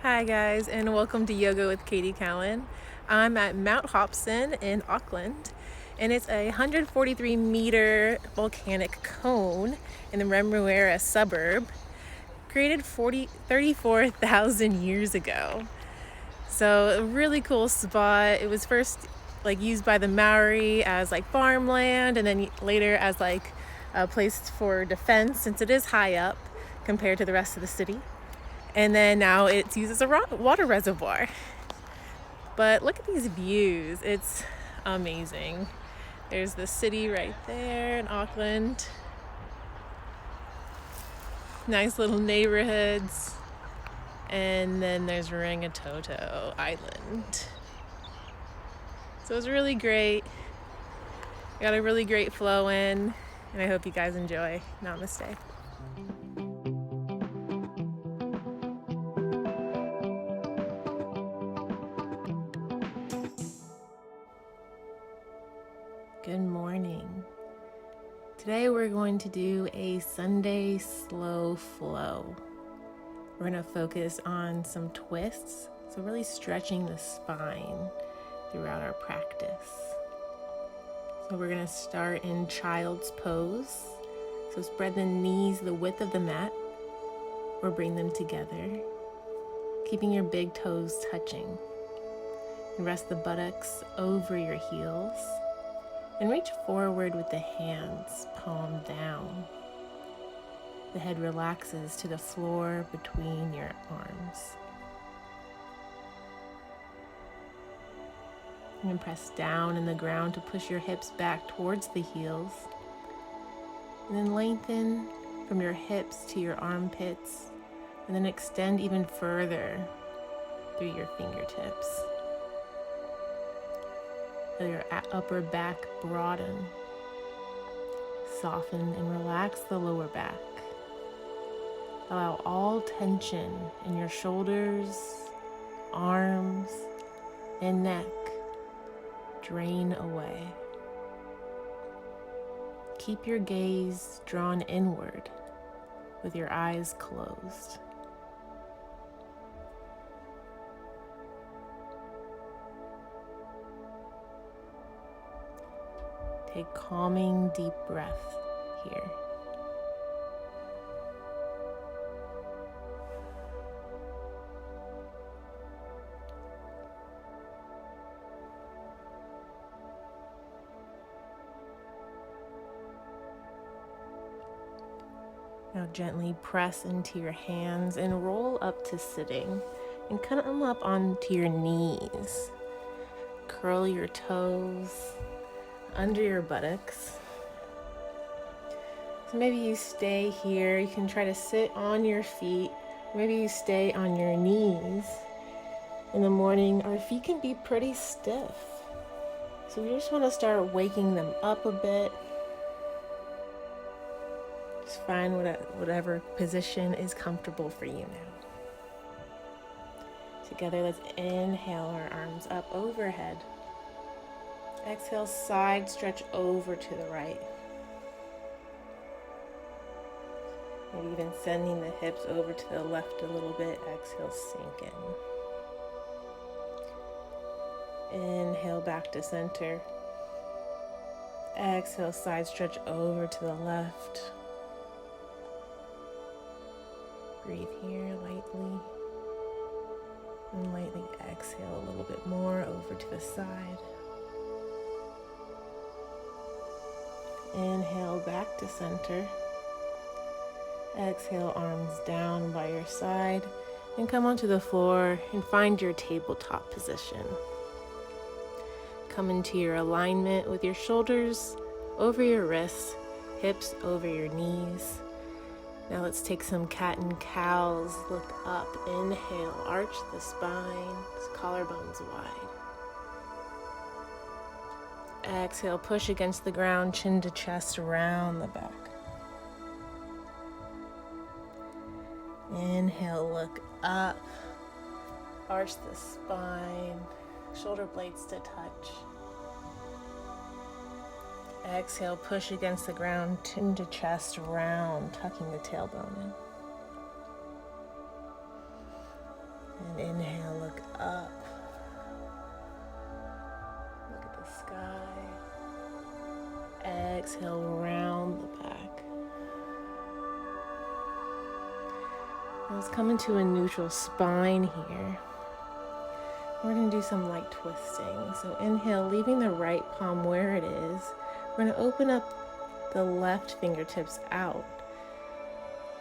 Hi guys, and welcome to Yoga with Katie Cowan. I'm at Mt Hobson in Auckland, and it's a 143-meter volcanic cone in the Remuera suburb, created 34,000 years ago. So a really cool spot. It was first used by the Maori as farmland, and then later as a place for defense, since it is high up compared to the rest of the city. And then now it's used as a water reservoir. But look at these views. It's amazing. There's the city right there in Auckland. Nice little neighborhoods. And then there's Rangitoto Island. So it's really great. Got a really great flow in, and I hope you guys enjoy. Namaste. Good morning. Today we're going to do a Sunday slow flow. We're going to focus on some twists, so really stretching the spine throughout our practice. So we're going to start in child's pose. So spread the knees the width of the mat or bring them together, keeping your big toes touching. And rest the buttocks over your heels. And reach forward with the hands, palm down. The head relaxes to the floor between your arms. And press down in the ground to push your hips back towards the heels. And then lengthen from your hips to your armpits, and then extend even further through your fingertips. Let your upper back broaden. Soften and relax the lower back. Allow all tension in your shoulders, arms, and neck drain away. Keep your gaze drawn inward with your eyes closed. Take calming, deep breath here. Now gently press into your hands and roll up to sitting, and come up onto your knees. Curl your toes under your buttocks. So maybe you stay here. You can try to sit on your feet. Maybe you stay on your knees. In the morning, our feet can be pretty stiff. So we just want to start waking them up a bit. Just find whatever position is comfortable for you now. Together, let's inhale our arms up overhead. Exhale, side stretch over to the right. Maybe even sending the hips over to the left a little bit. Exhale, sink in. Inhale, back to center. Exhale, side stretch over to the left. Breathe here lightly. And lightly exhale a little bit more over to the side. Inhale back to center. Exhale, arms down by your side, and come onto the floor and find your tabletop position. Come into your alignment with your shoulders over your wrists, hips over your knees. Now let's take some cat and cows. Look up, inhale, arch the spine, collarbones wide. Exhale, push against the ground, chin to chest, round the back. Inhale, look up, arch the spine, shoulder blades to touch. Exhale, push against the ground, chin to chest, round, tucking the tailbone in. And inhale, look up. Look at the sky. Exhale, round the back. Now let's come into a neutral spine here. We're going to do some light twisting. So inhale, leaving the right palm where it is. We're going to open up the left fingertips out.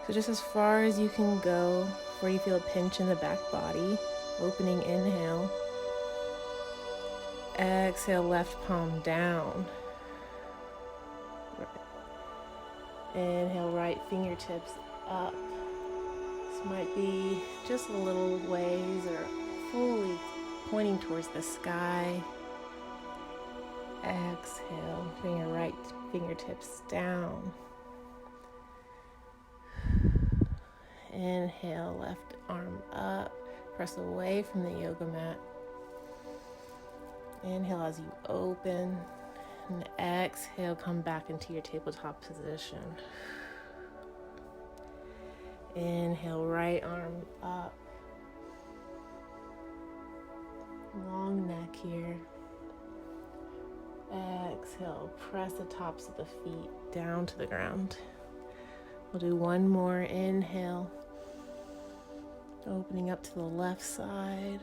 So just as far as you can go before you feel a pinch in the back body. Opening inhale. Exhale, left palm down. Inhale, right fingertips up. This might be just a little ways or fully pointing towards the sky. Exhale, bring your right fingertips down. Inhale, left arm up. Press away from the yoga mat. Inhale as you open. And exhale, come back into your tabletop position. Inhale, right arm up. Long neck here. Exhale, press the tops of the feet down to the ground. We'll do one more inhale. Opening up to the left side.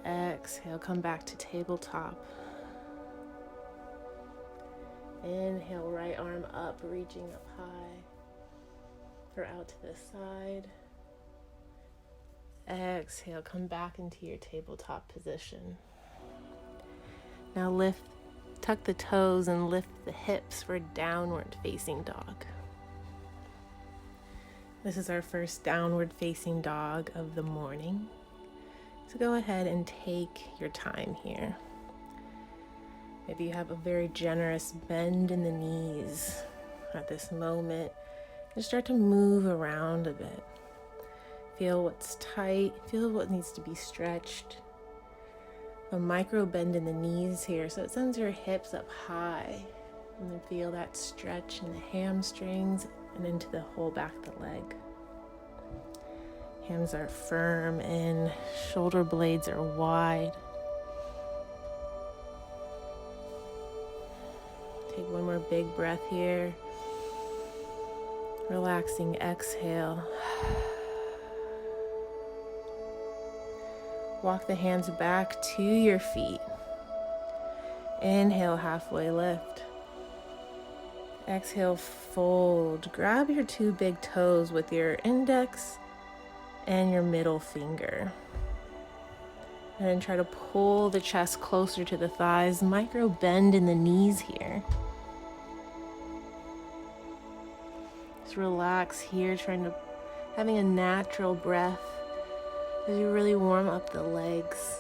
Exhale, come back to tabletop. Inhale, right arm up, reaching up high or out to the side. Exhale, come back into your tabletop position. Now tuck the toes and lift the hips for downward facing dog. This is our first downward facing dog of the morning. So go ahead and take your time here. Maybe you have a very generous bend in the knees at this moment and start to move around a bit. Feel what's tight, feel what needs to be stretched. A micro bend in the knees here, so it sends your hips up high. And then feel that stretch in the hamstrings and into the whole back of the leg. Hands are firm and shoulder blades are wide. Take one more big breath here. Relaxing exhale. Walk the hands back to your feet. Inhale, halfway lift. Exhale, fold. Grab your two big toes with your index and your middle finger. And then try to pull the chest closer to the thighs. Micro bend in the knees here. Just relax here, having a natural breath as you really warm up the legs.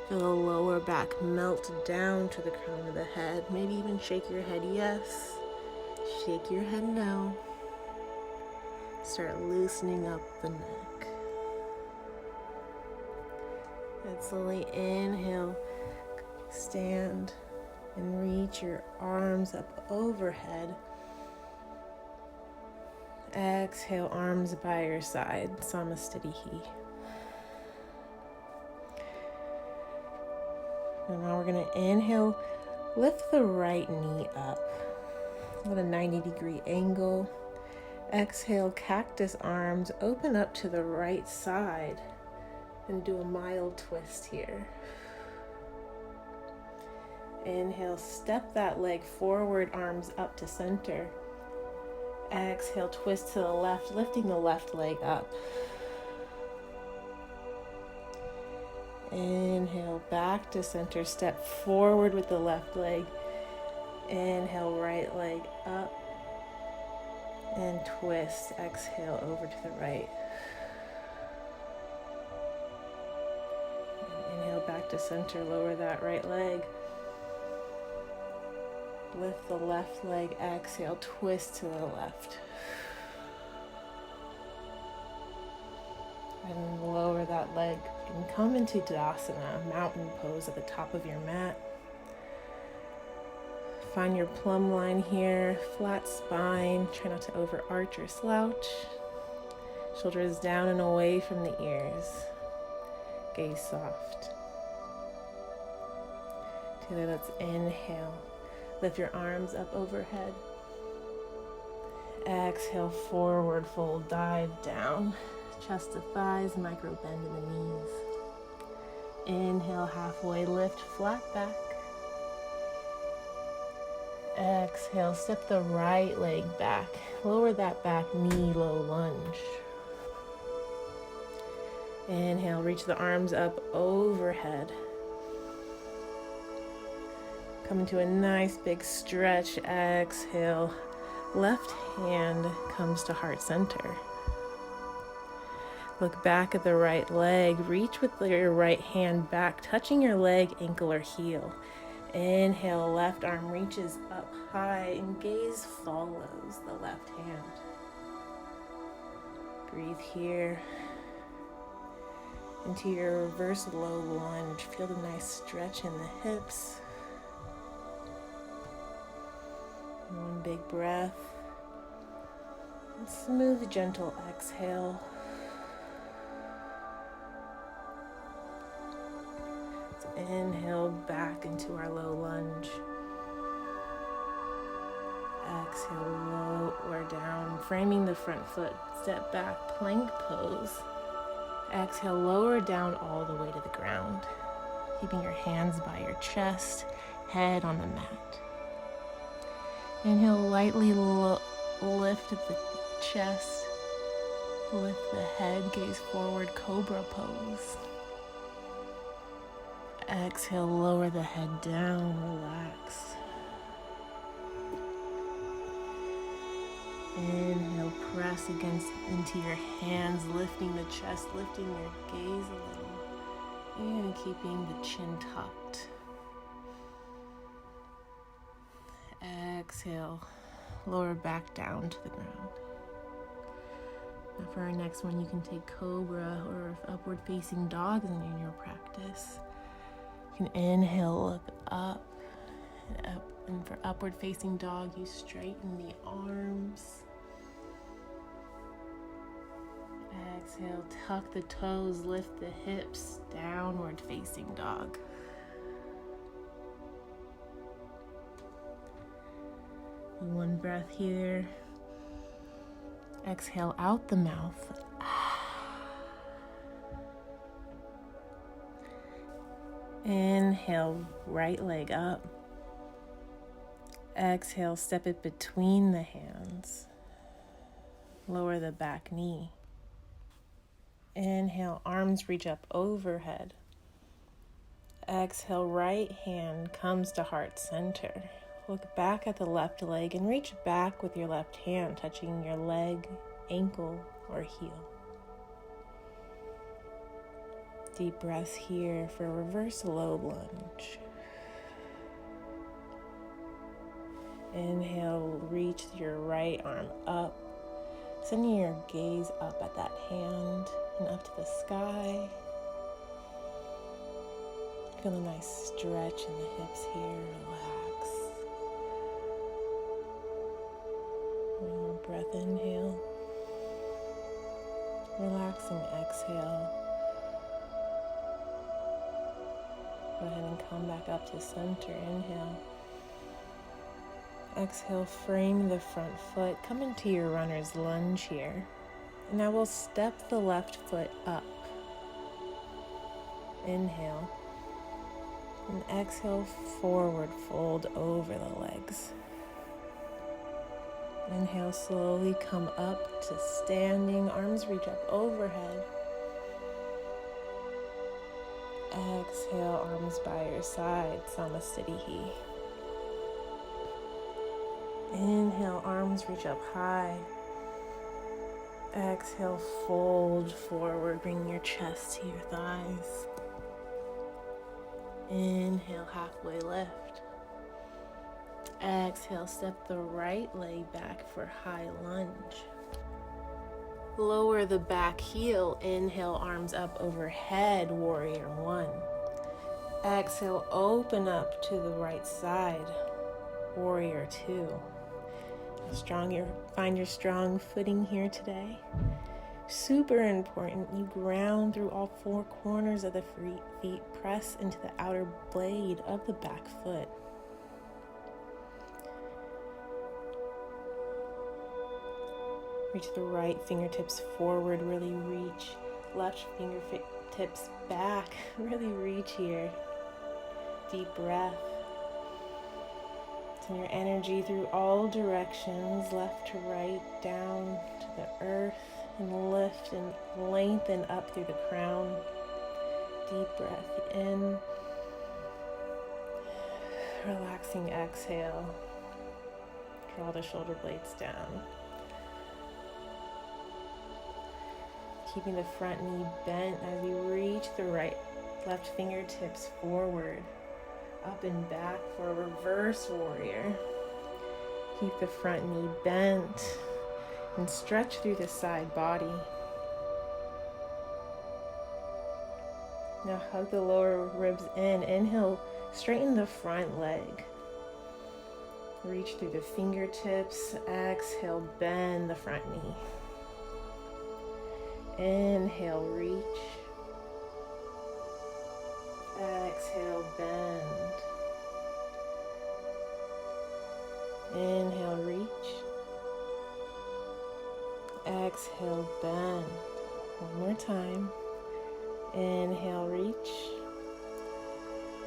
Feel the lower back melt down to the crown of the head. Maybe even shake your head yes. Shake your head no. Start loosening up the neck. And slowly inhale, stand and reach your arms up overhead. Exhale, arms by your side, Samastitihi. And now we're going to inhale, lift the right knee up at a 90-degree angle. Exhale, cactus arms, open up to the right side and do a mild twist here. Inhale, step that leg forward, arms up to center. Exhale, twist to the left, lifting the left leg up. Inhale, back to center, step forward with the left leg. Inhale, right leg up. And twist, exhale over to the right. And inhale, back to center, lower that right leg. Lift the left leg, exhale, twist to the left. And lower that leg and come into Tadasana, mountain pose at the top of your mat. Find your plumb line here, flat spine. Try not to overarch or slouch. Shoulders down and away from the ears. Gaze soft. Together, let's inhale. Lift your arms up overhead. Exhale, forward fold, dive down. Chest to thighs, micro bend in the knees. Inhale, halfway lift, flat back. Exhale, step the right leg back. Lower that back knee, low lunge. Inhale, reach the arms up overhead. Come into a nice big stretch. Exhale, left hand comes to heart center. Look back at the right leg. Reach with your right hand back, touching your leg, ankle, or heel. Inhale, left arm reaches up high and gaze follows the left hand. Breathe here. Into your reverse low lunge. Feel the nice stretch in the hips. One big breath. And smooth, gentle exhale. Inhale back into our low lunge. Exhale, lower down, framing the front foot. Step back, plank pose. Exhale, lower down all the way to the ground. Keeping your hands by your chest, head on the mat. Inhale, lightly lift the chest. Lift the head, gaze forward, cobra pose. Exhale, lower the head down, relax. Inhale, press into your hands, lifting the chest, lifting your gaze a little, and keeping the chin tucked. Exhale, lower back down to the ground. Now for our next one, you can take cobra or upward facing dog in your practice. You can inhale, look up, and for upward facing dog, you straighten the arms. Exhale, tuck the toes, lift the hips, downward facing dog. One breath here. Exhale out the mouth. Inhale, right leg up. Exhale, step it between the hands. Lower the back knee. Inhale, arms reach up overhead. Exhale, right hand comes to heart center. Look back at the left leg and reach back with your left hand, touching your leg, ankle, or heel. Deep breaths here for reverse low lunge. Inhale, reach your right arm up, sending your gaze up at that hand and up to the sky. Feel a nice stretch in the hips here, relax. One more breath, inhale. Relaxing exhale. Go ahead and come back up to center. Inhale. Exhale, frame the front foot. Come into your runner's lunge here. And now we'll step the left foot up. Inhale. And exhale, forward fold over the legs. Inhale, slowly come up to standing. Arms reach up overhead. Exhale, arms by your side, Samastitihi. Inhale, arms reach up high. Exhale, fold forward, bring your chest to your thighs. Inhale, halfway lift. Exhale, step the right leg back for high lunge. Lower the back heel. Inhale, arms up overhead, warrior one. Exhale, open up to the right side. warrior two. Find your strong footing here today. Super important, you ground through all four corners of the feet, press into the outer blade of the back foot. Reach the right fingertips forward, really reach. Left fingertips back, really reach here. Deep breath. Send your energy through all directions, left to right, down to the earth, and lift and lengthen up through the crown. Deep breath in. Relaxing exhale. Draw the shoulder blades down. Keeping the front knee bent as you reach the left fingertips forward, up and back for a reverse warrior. Keep the front knee bent and stretch through the side body. Now hug the lower ribs in. Inhale, straighten the front leg. Reach through the fingertips. Exhale, bend the front knee. Inhale, reach. Exhale, bend. Inhale, reach. Exhale, bend. One more time. Inhale, reach.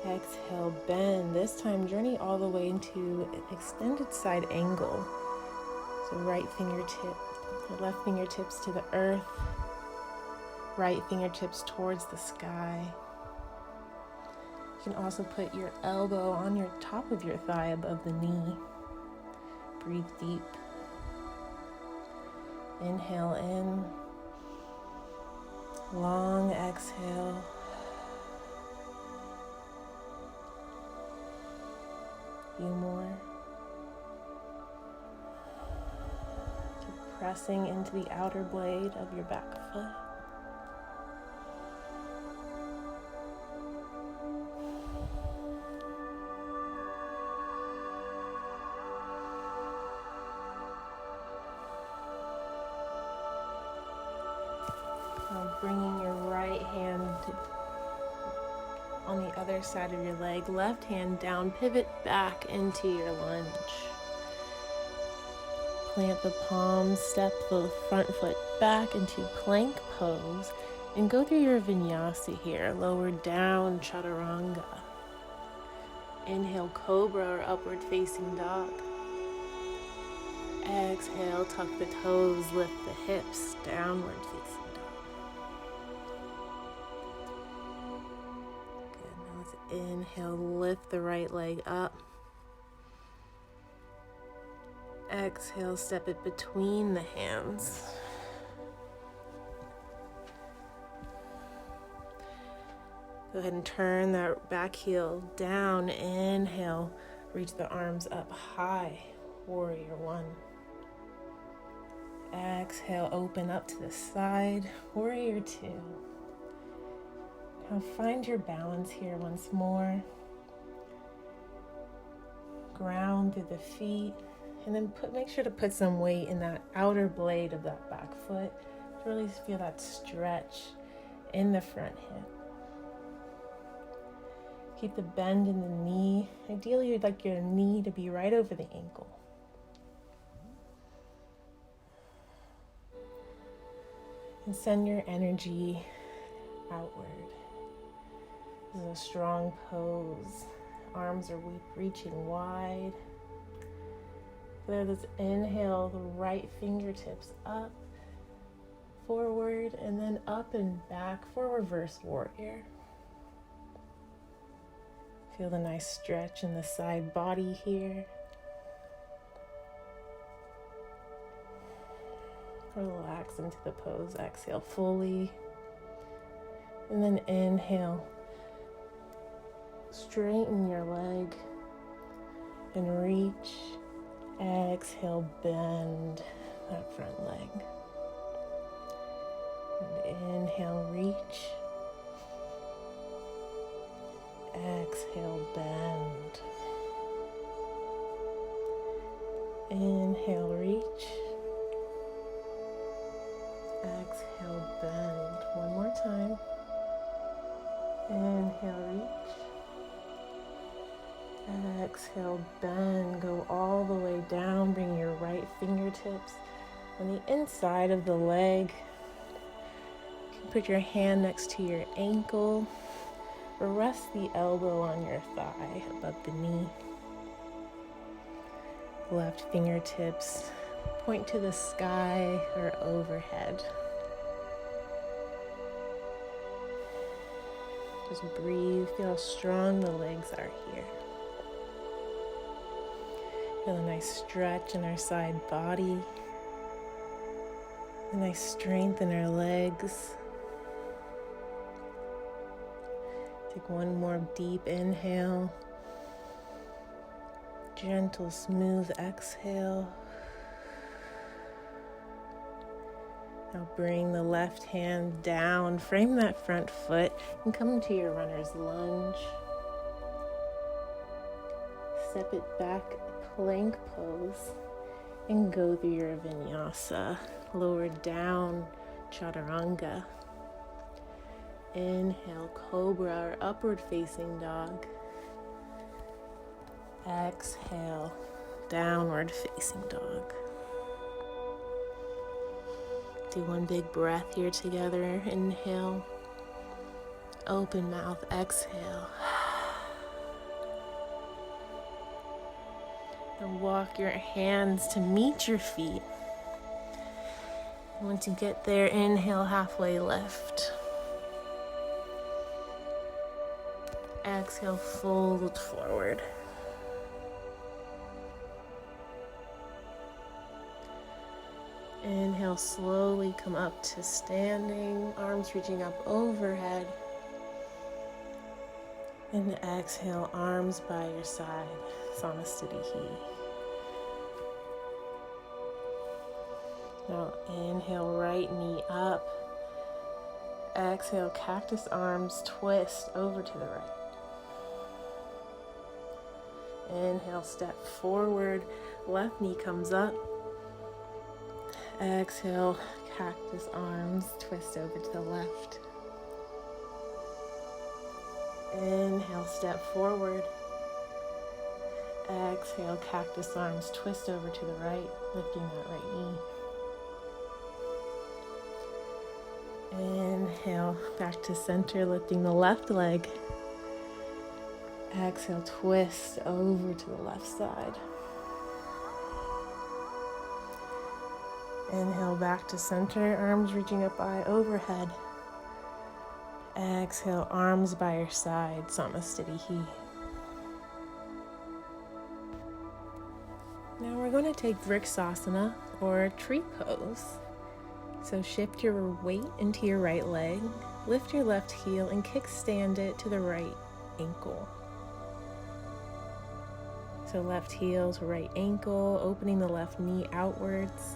Exhale, bend. This time, journey all the way into an extended side angle. So left fingertips to the earth. Right fingertips towards the sky. You can also put your elbow on your top of your thigh above the knee. Breathe deep. Inhale in. Long exhale. Few more. Keep pressing into the outer blade of your back foot. Bringing your right hand on the other side of your leg, left hand down, pivot back into your lunge. Plant the palms, step the front foot back into plank pose, and go through your vinyasa here, lower down chaturanga. Inhale, cobra or upward facing dog. Exhale, tuck the toes, lift the hips, downward facing dog. Inhale, lift the right leg up. Exhale, step it between the hands. Go ahead and turn that back heel down. Inhale, reach the arms up high. Warrior one. Exhale, open up to the side. Warrior two. Now find your balance here once more. Ground through the feet, and then make sure to put some weight in that outer blade of that back foot to really feel that stretch in the front hip. Keep the bend in the knee. Ideally, you'd like your knee to be right over the ankle. And send your energy outward. This is a strong pose. Arms are reaching wide. So let's inhale the right fingertips up, forward, and then up and back for reverse warrior. Feel the nice stretch in the side body here. Relax into the pose. Exhale fully. And then inhale. Straighten your leg and reach. Exhale, bend that front leg. And inhale, reach. Exhale, bend. Inhale, reach. Exhale, bend. One more time. Inhale, reach. Exhale, bend. Go all the way down. Bring your right fingertips on the inside of the leg. You can put your hand next to your ankle or rest the elbow on your thigh above the knee. Left fingertips point to the sky or overhead. Just breathe, feel how strong the legs are here. Feel a nice stretch in our side body, a nice strength in our legs. Take one more deep inhale. Gentle, smooth exhale. Now bring the left hand down, frame that front foot, and come into your runner's lunge. Step it back, plank pose, and go through your Vinyasa, lower down, Chaturanga. Inhale, Cobra or upward facing dog. Exhale, downward facing dog. Do one big breath here together. Inhale, open mouth, exhale. And walk your hands to meet your feet. Once you get there, inhale, halfway lift. Exhale, fold forward. Inhale, slowly come up to standing, arms reaching up overhead. And exhale, arms by your side, Samasthiti. Now inhale, right knee up. Exhale, cactus arms twist over to the right. Inhale, step forward, left knee comes up. Exhale, cactus arms twist over to the left. Inhale, step forward. Exhale, cactus arms twist over to the right, lifting that right knee. Inhale, back to center, lifting the left leg. Exhale, twist over to the left side. Inhale, back to center, arms reaching up by overhead. Exhale, arms by your side, Samasthiti. Now we're going to take Vriksasana, or tree pose. So shift your weight into your right leg, lift your left heel, and kickstand it to the right ankle. So left heel to right ankle, opening the left knee outwards.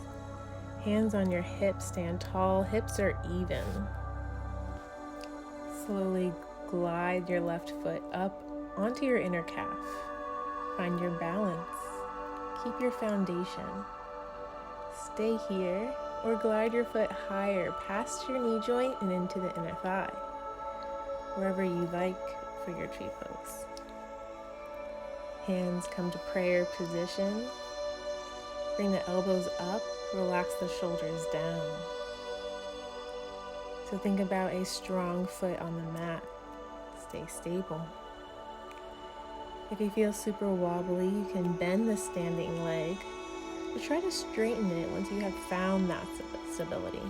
Hands on your hips, stand tall, hips are even. Slowly glide your left foot up onto your inner calf. Find your balance. Keep your foundation. Stay here or glide your foot higher past your knee joint and into the inner thigh, wherever you like for your tree pose. Hands come to prayer position. Bring the elbows up, relax the shoulders down. So think about a strong foot on the mat. Stay stable. If you feel super wobbly, you can bend the standing leg, but try to straighten it once you have found that stability.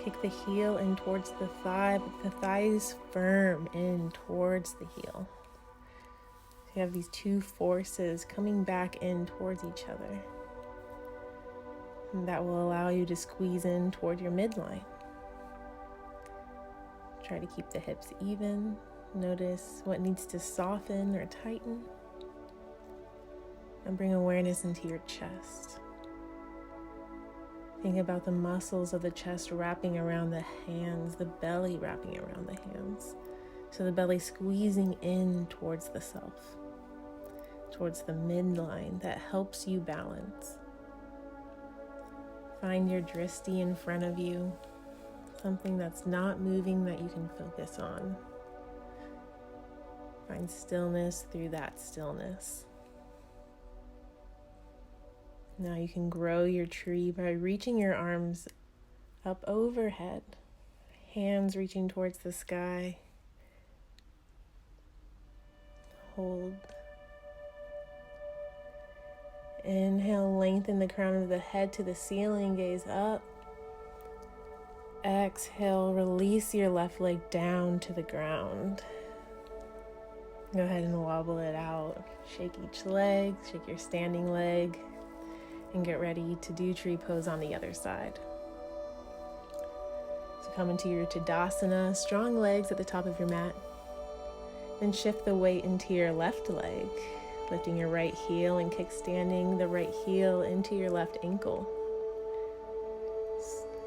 Kick the heel in towards the thigh, but the thigh is firm in towards the heel. So you have these two forces coming back in towards each other. And that will allow you to squeeze in toward your midline. Try to keep the hips even. Notice what needs to soften or tighten. And bring awareness into your chest. Think about the muscles of the chest wrapping around the hands, the belly wrapping around the hands. So the belly squeezing in towards the self. towards the midline that helps you balance. Find your drishti in front of you, something that's not moving that you can focus on. Find stillness through that stillness. Now you can grow your tree by reaching your arms up overhead, hands reaching towards the sky. Hold. Inhale, lengthen the crown of the head to the ceiling, gaze up. Exhale, release your left leg down to the ground. Go ahead and wobble it out. Shake each leg, shake your standing leg, and get ready to do tree pose on the other side. So come into your Tadasana, strong legs at the top of your mat. Then shift the weight into your left leg, lifting your right heel and kickstanding the right heel into your left ankle.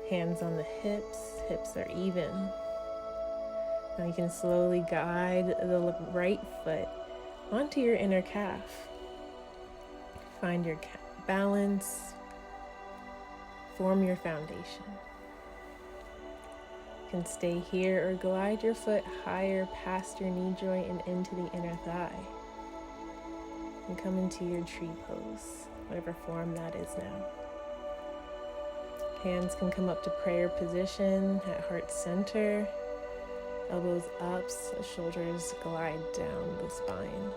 Hands on the hips, hips are even. Now you can slowly guide the right foot onto your inner calf. Find your balance, form your foundation. You can stay here or glide your foot higher past your knee joint and into the inner thigh. And come into your tree pose, whatever form that is now. Hands can come up to prayer position at heart center. Elbows up, shoulders glide down the spine.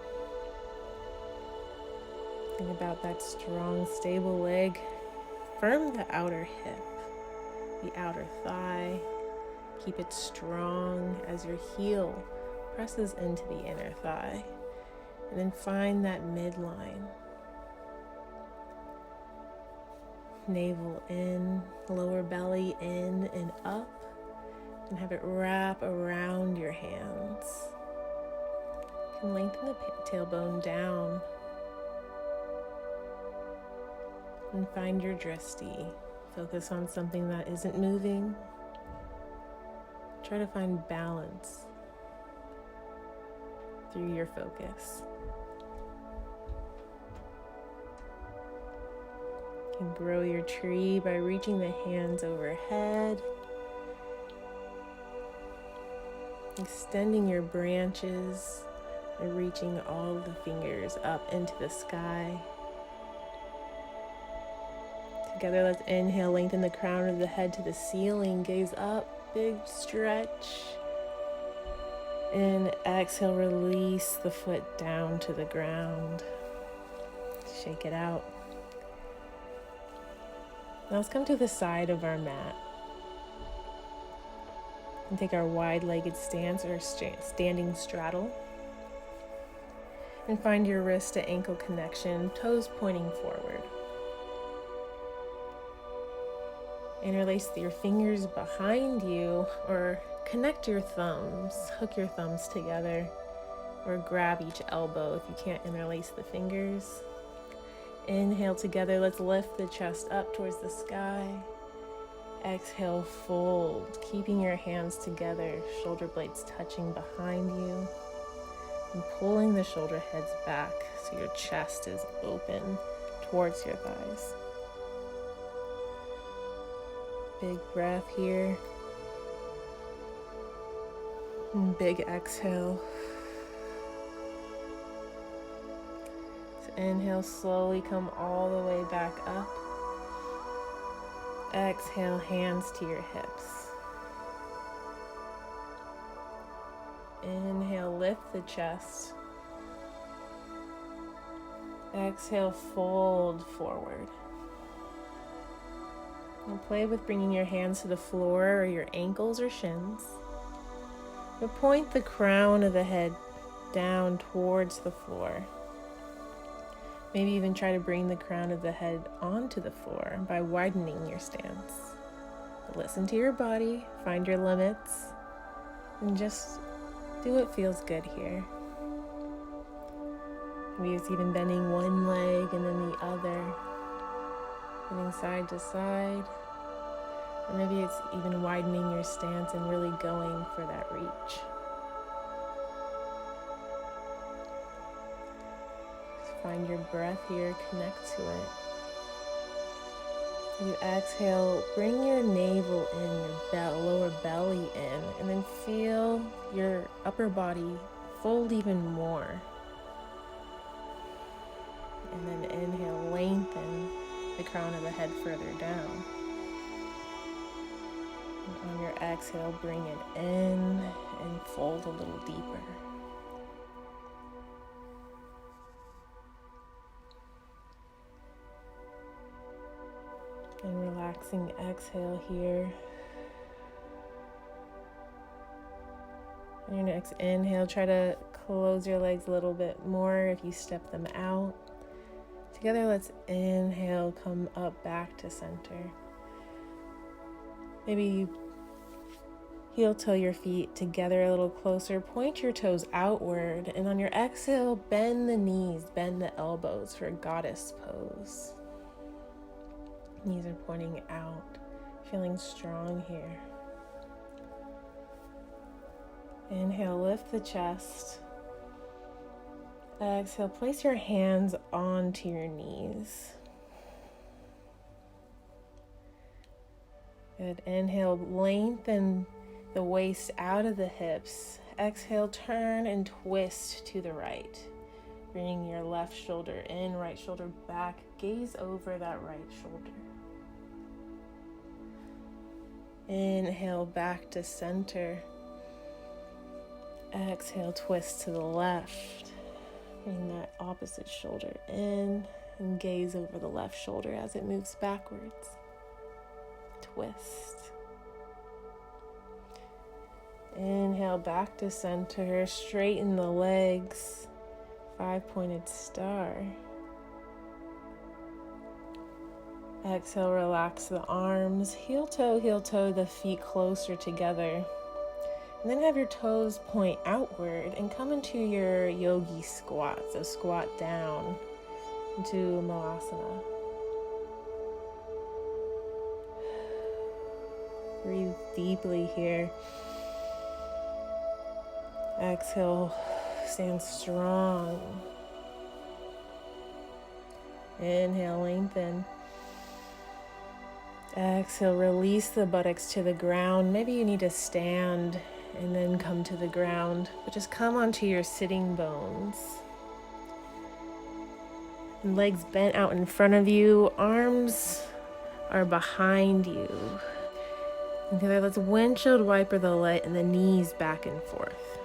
Think about that strong, stable leg. Firm the outer hip, the outer thigh. Keep it strong as your heel presses into the inner thigh. And then find that midline. Navel in, lower belly in and up. And have it wrap around your hands. You can lengthen the tailbone down. And find your drishti. Focus on something that isn't moving. Try to find balance through your focus. You can grow your tree by reaching the hands overhead. Extending your branches by reaching all the fingers up into the sky. Together, let's inhale, lengthen the crown of the head to the ceiling, gaze up, big stretch. And exhale, release the foot down to the ground. Shake it out. Now let's come to the side of our mat. And take our wide-legged stance or standing straddle. And find your wrist to ankle connection, toes pointing forward. Interlace your fingers behind you or connect your thumbs. Hook your thumbs together or grab each elbow if you can't interlace the fingers. Inhale together. Let's lift the chest up towards the sky. Exhale, fold, keeping your hands together, shoulder blades touching behind you, and pulling the shoulder heads back so your chest is open towards your thighs. Big breath here. And big exhale. So inhale, slowly come all the way back up. Exhale, hands to your hips. Inhale, lift the chest. Exhale, fold forward. And play with bringing your hands to the floor or your ankles or shins. But point the crown of the head down towards the floor. Maybe even try to bring the crown of the head onto the floor by widening your stance. But listen to your body, find your limits, and just do what feels good here. Maybe it's even bending one leg and then the other, moving side to side. Or maybe it's even widening your stance and really going for that reach. Find your breath here, connect to it. You exhale, bring your navel in, your lower belly in, and then feel your upper body fold even more. And then inhale, lengthen the crown of the head further down. And on your exhale, bring it in and fold a little deeper. And relaxing exhale here. On your next inhale, try to close your legs a little bit more if you step them out. Together, let's inhale, come up back to center. Maybe you heel toe your feet together a little closer, point your toes outward, and on your exhale, bend the knees, bend the elbows for goddess pose. Knees are pointing out, feeling strong here. Inhale, lift the chest. Exhale, place your hands onto your knees. Good. Inhale, lengthen the waist out of the hips. Exhale, turn and twist to the right. Bring your left shoulder in, right shoulder back. Gaze over that right shoulder. Inhale, back to center. Exhale, twist to the left. Bring that opposite shoulder in and gaze over the left shoulder as it moves backwards. Twist. Inhale, back to center. Straighten the legs. 5-pointed star. Exhale, relax the arms. Heel toe, the feet closer together. And then have your toes point outward and come into your yogi squat. So squat down into malasana. Breathe deeply here. Exhale, stand strong. Inhale, lengthen. Exhale, release the buttocks to the ground. Maybe you need to stand and then come to the ground, but just come onto your sitting bones. And legs bent out in front of you, arms are behind you. Okay, let's windshield wiper the leg and the knees back and forth.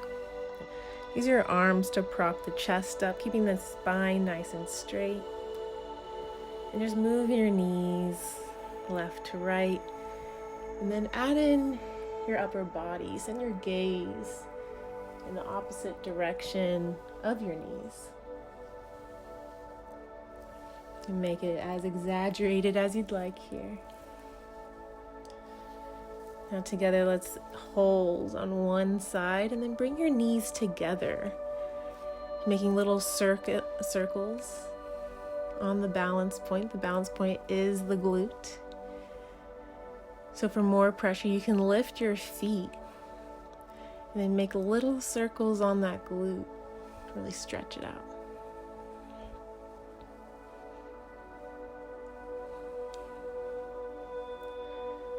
Use your arms to prop the chest up, keeping the spine nice and straight. And just move your knees left to right. And then add in your upper body. Send your gaze in the opposite direction of your knees. And make it as exaggerated as you'd like here. Now together, let's hold on one side and then bring your knees together, making little circles on the balance point. The balance point is the glute. So for more pressure, you can lift your feet and then make little circles on that glute. Really stretch it out.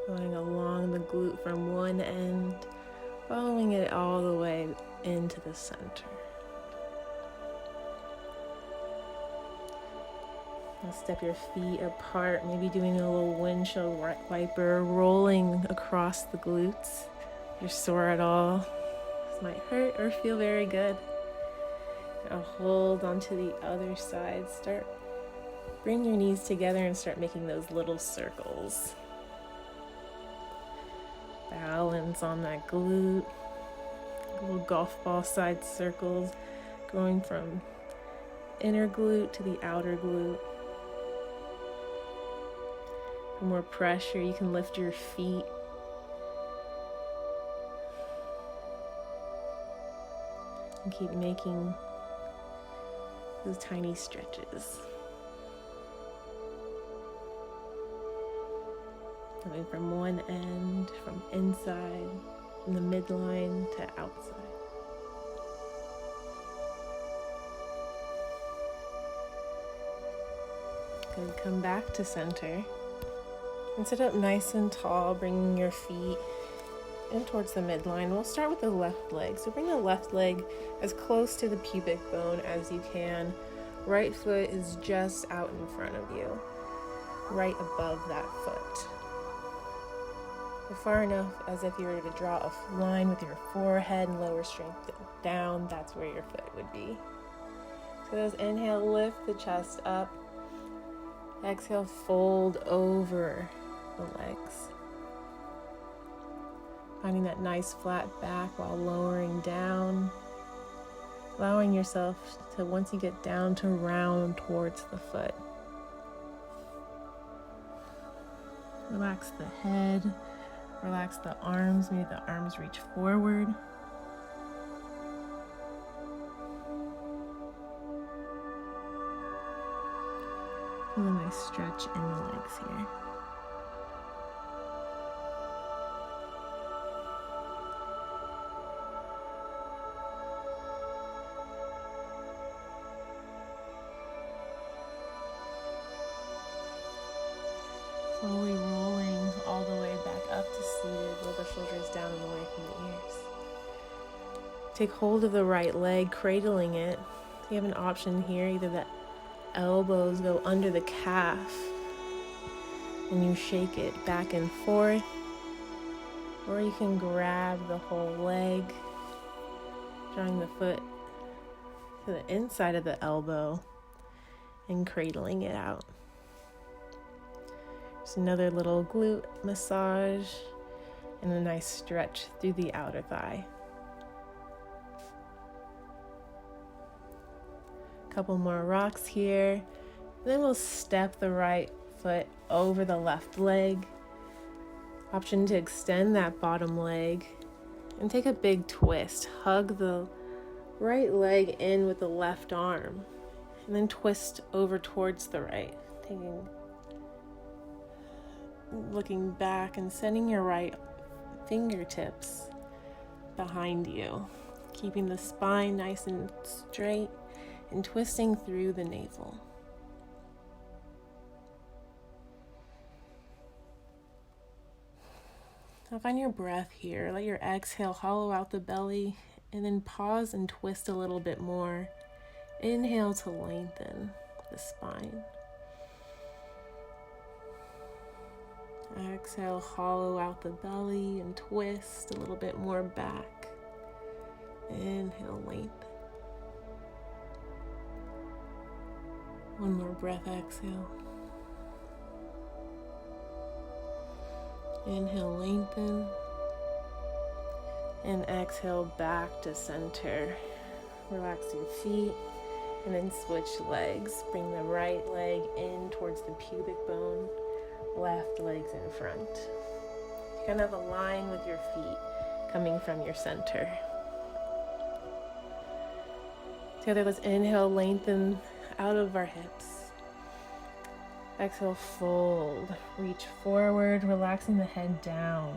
Going along the glute from one end, following it all the way into the center. Now step your feet apart, maybe doing a little windshield wiper, rolling across the glutes. If you're sore at all, this might hurt or feel very good. Now hold onto the other side. Bring your knees together and start making those little circles. Balance on that glute. Little golf ball side circles going from inner glute to the outer glute. For more pressure, you can lift your feet. And keep making those tiny stretches. Going from one end, from inside, in the midline to outside. Good, come back to center. And sit up nice and tall, bringing your feet in towards the midline. We'll start with the left leg. So bring the left leg as close to the pubic bone as you can. Right foot is just out in front of you, right above that foot. Far enough as if you were to draw a line with your forehead and lower strength down, that's where your foot would be. So as inhale, lift the chest up. Exhale, fold over the legs. Finding that nice flat back while lowering down. Allowing yourself to, once you get down, to round towards the foot. Relax the head. Relax the arms, maybe the arms reach forward. Feel a nice stretch in the legs here. Slowly rolling all the way back up to seated with the shoulders down and away from the ears. Take hold of the right leg, cradling it. You have an option here, either the elbows go under the calf and you shake it back and forth, or you can grab the whole leg, drawing the foot to the inside of the elbow and cradling it out. Just another little glute massage and a nice stretch through the outer thigh. Couple more rocks here. Then we'll step the right foot over the left leg. Option to extend that bottom leg and take a big twist. Hug the right leg in with the left arm and then twist over towards the right. Looking back and sending your right fingertips behind you, keeping the spine nice and straight and twisting through the navel. Now find your breath here. Let your exhale hollow out the belly and then pause and twist a little bit more. Inhale to lengthen the spine. Exhale, hollow out the belly and twist a little bit more back. Inhale, lengthen. One more breath, exhale. Inhale, lengthen. And exhale back to center. Relax your feet and then switch legs. Bring the right leg in towards the pubic bone. Left leg's in front. You kind of align with your feet coming from your center. Together, let's inhale, lengthen out of our hips. Exhale, fold. Reach forward, relaxing the head down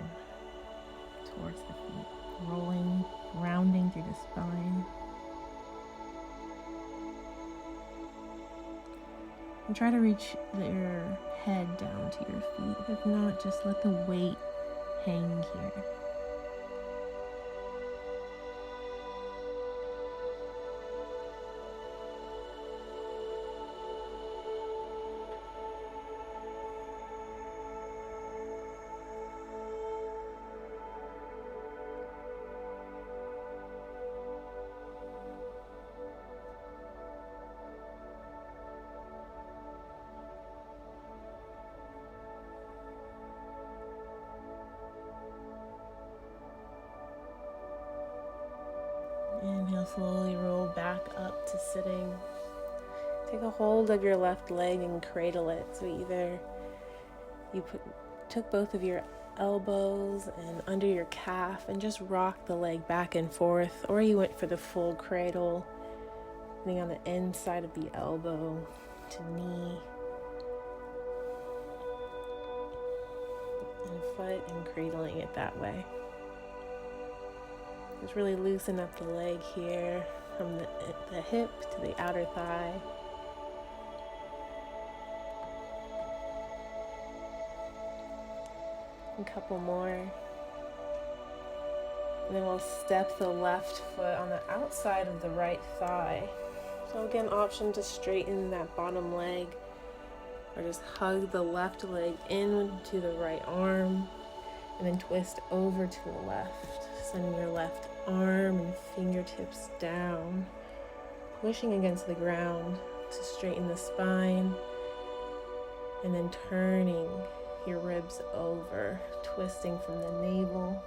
towards the feet. Rolling, rounding through the spine. And try to reach your head down to your feet. If not, just let the weight hang here. Inhale, slowly roll back up to sitting. Take a hold of your left leg and cradle it. So either you took both of your elbows and under your calf and just rock the leg back and forth, or you went for the full cradle, putting on the inside of the elbow to knee and foot and cradling it that way. Just really loosen up the leg here from the hip to the outer thigh. A couple more. And then we'll step the left foot on the outside of the right thigh. So again, option to straighten that bottom leg, or just hug the left leg into the right arm, and then twist over to the left. Send your left arm and fingertips down, pushing against the ground to straighten the spine, and then turning your ribs over, twisting from the navel.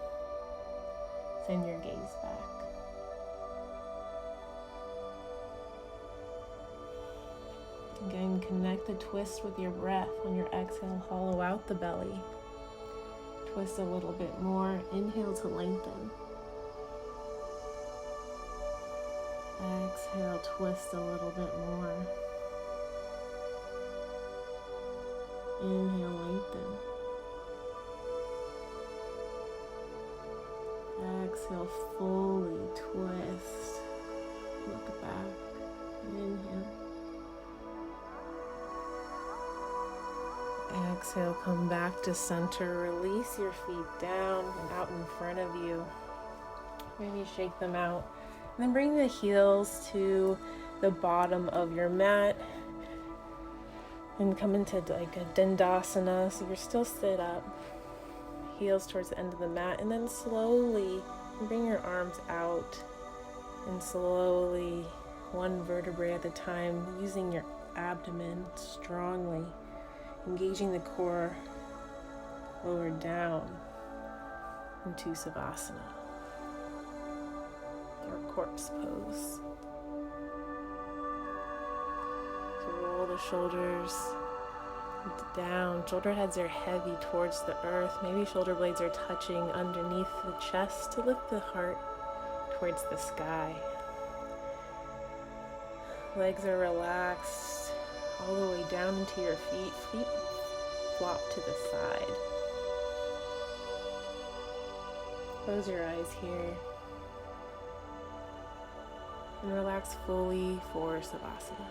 Send your gaze back. Again, connect the twist with your breath. On your exhale, hollow out the belly. Twist a little bit more. Inhale to lengthen. Exhale, twist a little bit more. Inhale, lengthen. Exhale, fully twist. Look back. Inhale. Exhale, come back to center. Release your feet down and out in front of you. Maybe shake them out. And then bring the heels to the bottom of your mat and come into like a Dandasana. So you're still sit up, heels towards the end of the mat, and then slowly bring your arms out and slowly, one vertebrae at a time, using your abdomen strongly, engaging the core, lower down into Savasana, or corpse pose. So roll the shoulders down. Shoulder heads are heavy towards the earth. Maybe shoulder blades are touching underneath the chest to lift the heart towards the sky. Legs are relaxed all the way down into your feet. Feet flop to the side. Close your eyes here and relax fully for Savasana.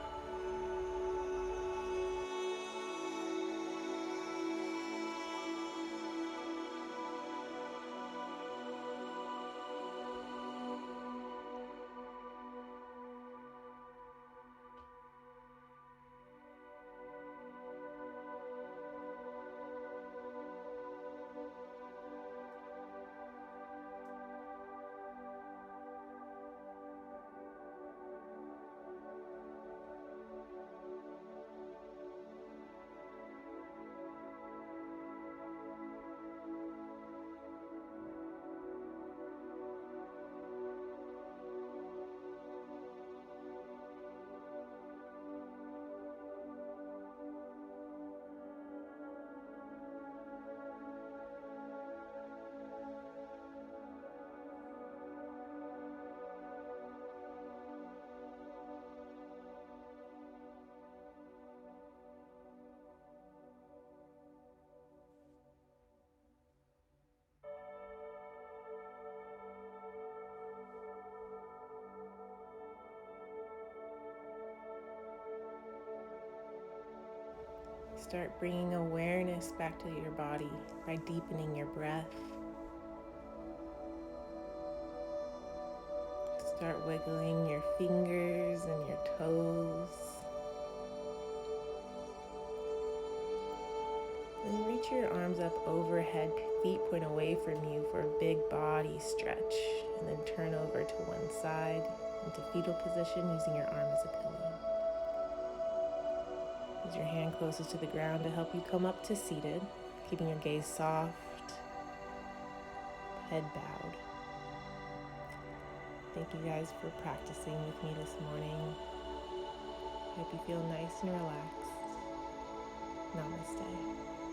Start bringing awareness back to your body by deepening your breath. Start wiggling your fingers and your toes. And reach your arms up overhead, feet point away from you for a big body stretch. And then turn over to one side into fetal position using your arm as a pillow. Use your hand closest to the ground to help you come up to seated, keeping your gaze soft, head bowed. Thank you guys for practicing with me this morning. Hope you feel nice and relaxed. Namaste.